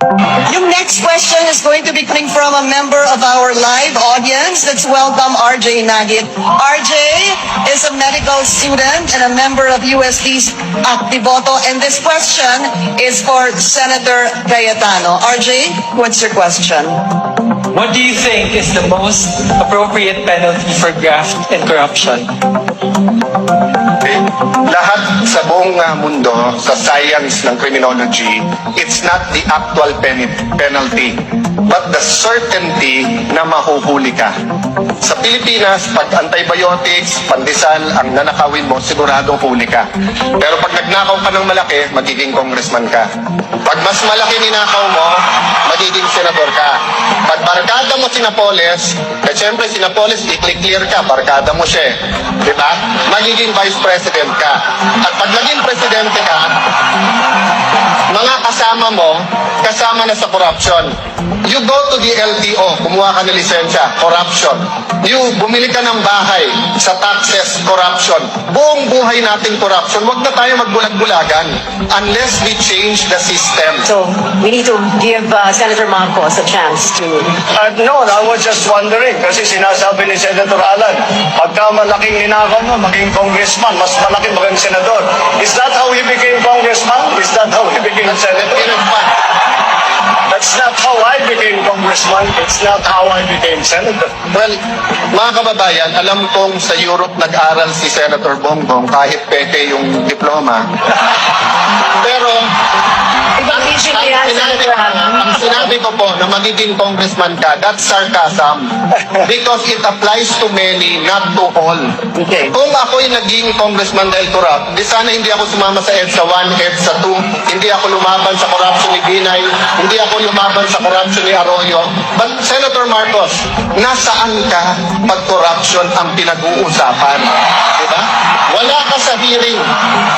Yung next question is going to be coming from a member of our live audience. Let's welcome RJ Nagit. RJ is a medical student and a member of USD's Activoto. And this question is for Senator Cayetano. RJ, what's your question? What do you think is the most appropriate penalty for graft and corruption? Lahat sa buong mundo, sa science ng criminology, it's not the actual penalty, but the certainty na mahuhuli ka. Sa Pilipinas, pag antibiotics, pandesal, ang nanakawin mo, siguradong huli ka. Pero pag nagnakaw ka ng malaki, magiging congressman ka. Pag mas malaki ninakaw mo, magiging senador ka. Pag barkada mo sinapoles, syempre sinapoles, i-clear ka, barkada mo siya. Diba? Magiging vice president ka. At pag naging presidente ka, mga kasama mo, kasama na sa corruption. You go to the LTO, kumuha ka ng lisensya, corruption. You bumili ka ng bahay, sa taxes, corruption. Buong buhay nating corruption. Huwag na tayo magbulag-bulagan unless we change the system. So, we need to give Senator Marcos a chance to... No, I was just wondering kasi sinasabi ni Senator Alan, pagka malaking ninakaw mo, maging congressman, mas malaki maging senador. Is that how he became congressman? Is that how he became senator? That's not how I became congressman. It's not how I became senator. Well, mga kababayan, alam kong sa Europe nag-aral si Senator Bongbong kahit peke yung diploma. Pero, Ibang issue na yan, Senator Alan. ang sinabi ko po na magiging congressman ka, that's sarcasm. Because it applies to many, not to all. Okay. Kung ako'y naging congressman dahil corrupt, di sana hindi ako sumama sa EDSA 1, EDSA 2, hindi ako lumaban sa corruption ni Binay, hindi ako lumaban sa corruption ni Arroyo. But Senator Marcos, nasaan ka pag corruption ang pinag-uusapan? Diba? Wala ka sa hearing.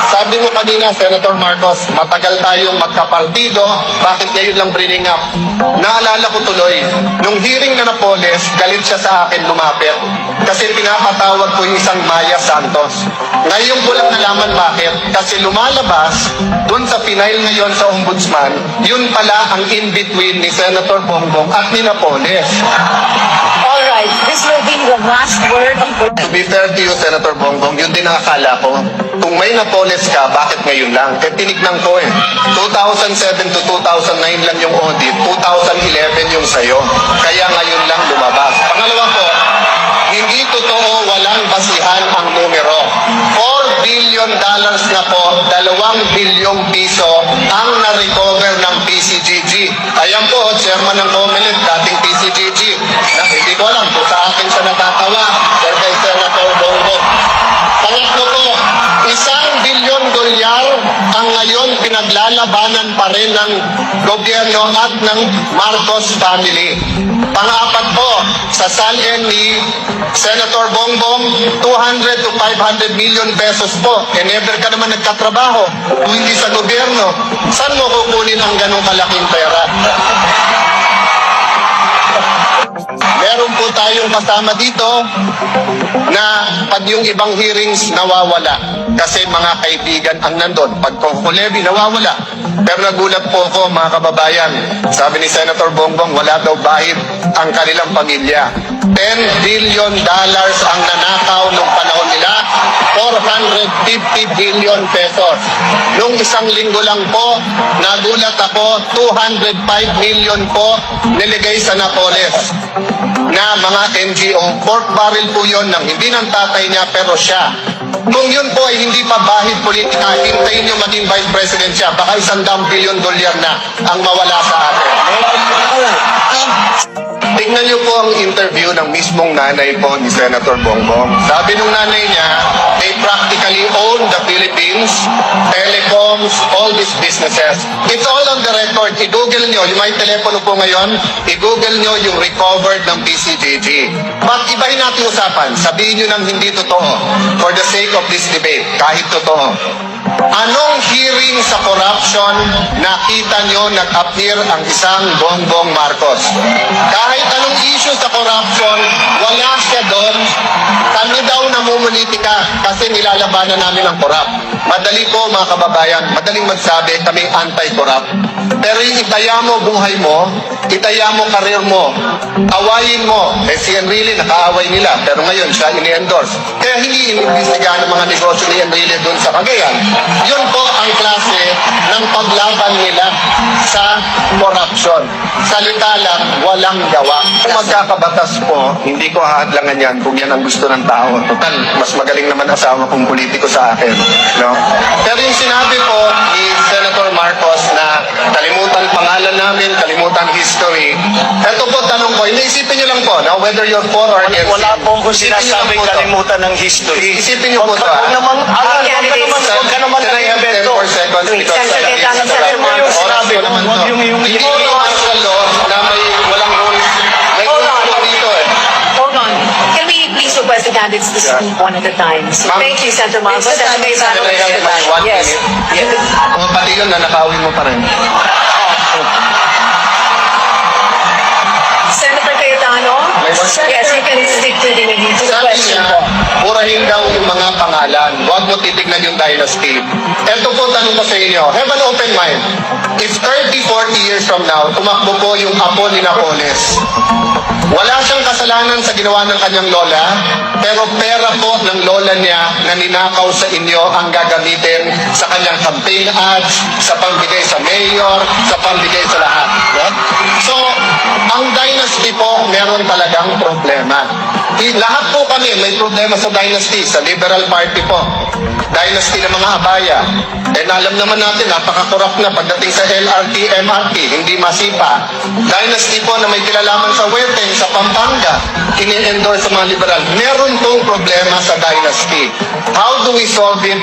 Sabi mo kanina, Senator Marcos, matagal tayong magkapartido, bakit ngayon lang bringing up? Naalala ko tuloy, nung hearing na Napoles, galit siya sa akin lumapit. Kasi pinapatawag ko yung isang Maya Santos. Ngayon ko lang nalaman bakit. Kasi lumalabas, dun sa final ngayon sa ombudsman, yun pala ang in-between ni Senator Bongbong at ni Napoles. Alright, this will be the last word of... To be fair to you, Senator Bongbong, yun din ang akala ko. Kung may Napoles ka, bakit ngayon lang? Eh, tinignan ko 2007 to 2009 lang yung audit, 2011 yung sayo. Kaya ngayon lang lumabas. Pangalawa po, hindi totoo, walang basihan ang numero. $4 billion na po, 2 bilyong piso ang na-recover ng PCGG. Ayan po, chairman ng COMELEC, dating PCGG. Na, hindi ko alam kung sa akin siya natatawa, or kay Senator Bongbong. Pangatlo po, $1 billion ang ngayon pinaglalabanan pa rin ng gobyerno at ng Marcos family. Pang-apat po, sa salin ni Senator Bongbong, 200 to 500 million pesos po. E never ka naman nagkatrabaho kung hindi sa gobyerno. Saan mo kukunin ang ganong kalaking pera? Meron po tayong kasama dito na pag yung ibang hearings nawawala. Kasi mga kaibigan ang nandun. Pag Kukulebi, nawawala. Pero nagulat po ako, mga kababayan. Sabi ni Senator Bongbong, wala daw bahid ang kanilang pamilya. $10 billion ang nanakaw nung panahon nila. 450 billion pesos. Nung isang linggo lang po, nagulat ako, 205 million po niligay sa Napoles na mga NGO. Pork barrel po yun ng hindi ng tatay niya pero siya. Kung yun po ay hindi pa bahid politika, hintayin nyo maging vice president siya. Baka $100 billion na ang mawala sa atin. Tingnan niyo po ang interview ng mismong nanay po ni Senator Bongbong. Sabi nung nanay niya, they practically own the Philippines, telecoms, all these businesses. It's all on the record. I-google niyo, yung may telepono po ngayon, i-google niyo yung recovered ng PCGG. But ibahin natin usapan, sabihin niyo nang hindi totoo for the sake of this debate, kahit totoo. Anong hearing sa corruption nakita nyo nag-appear ang isang Bongbong Marcos? Kahit anong issue sa corruption, wala siya doon. Kami daw namumulitika kasi nilalabanan namin ang corrupt. Madali po mga kababayan, madaling magsabi kaming anti-corrupt. Pero yung itaya mo buhay mo, itaya mo karir mo, awayin mo. Si Enrile, nakaaway nila, pero ngayon siya ini-endorse. Kaya hindi inimbestigahan ng mga negosyo ni Enrile doon sa Cagayan. Yun po ang klase ng paglaban nila sa corruption. Salita lang, walang gawa. Kung magkakabatas po, hindi ko hahadlangan yan kung yan ang gusto ng tao. Total, mas magaling naman asawa kong politiko sa akin. No? Pero yung sinabi po ni Senator Marcos na kalimutan pangalan namin, kalimutan history. Ito po tanong ko, iniisipin nyo lang po, no? Whether you're for or against. Wala po akong Isipin nyo lang sinasabing po to. kalimutan ng history. Isipin niyo po to, Huwag ah. naman, huwag ka naman Can I have 10 nag-invento. more seconds? Wait, Because Senator Cayetano, it's the Senator right Marcos. oras ko naman Huwag to. yung Hindi yung martial law na may walang rules. May Hold on. rules po dito eh. Hold on. Can we please request the candidates to speak one at a time? So, Ma'am, thank you, Senator Marcos. Mr. Senator Cayetano, Can I have Mr. my Tan. 1 Yes. minute? O pati yun na nakawin mo pa rin. Senator Cayetano? May one- Yes, you can stick to the Sabi question niya, po. purahin daw yung mga pangalan. Huwag mo titignan yung dynasty. Ito po tanong ko sa inyo. Have an open mind. If 30, 40 years from now, tumakbo po yung apo ni Napoles, wala siyang kasalanan sa ginawa ng kanyang lola, pero pera po ng lola niya na ninakaw sa inyo ang gagamitin sa kanyang campaign ads, sa pambigay sa mayor, sa pambigay sa lahat. Right? So, ang dynasty po, meron talagang problema. Lahat po kami may problema sa dynasty, sa Liberal Party po. Dynasty ng mga abaya. Alam naman natin, napaka-corrupt na pagdating sa LRT, MRT, hindi masipa. Dynasty po na may kilalaman sa Weteng, sa Pampanga, ini-endorse sa mga liberal. Meron pong problema sa dynasty. How do we solve it?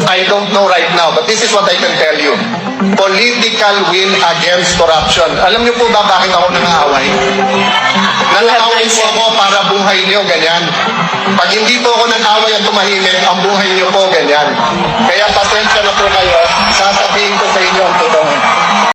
I don't know right now, but this is what I can tell you. Political will against corruption. Alam niyo po ba bakit ako nangaaway? Nangaaway po ako para buhay niyo ganyan. Pag hindi po ako nang-away at tumahimik, ang buhay niyo po ganyan. Kaya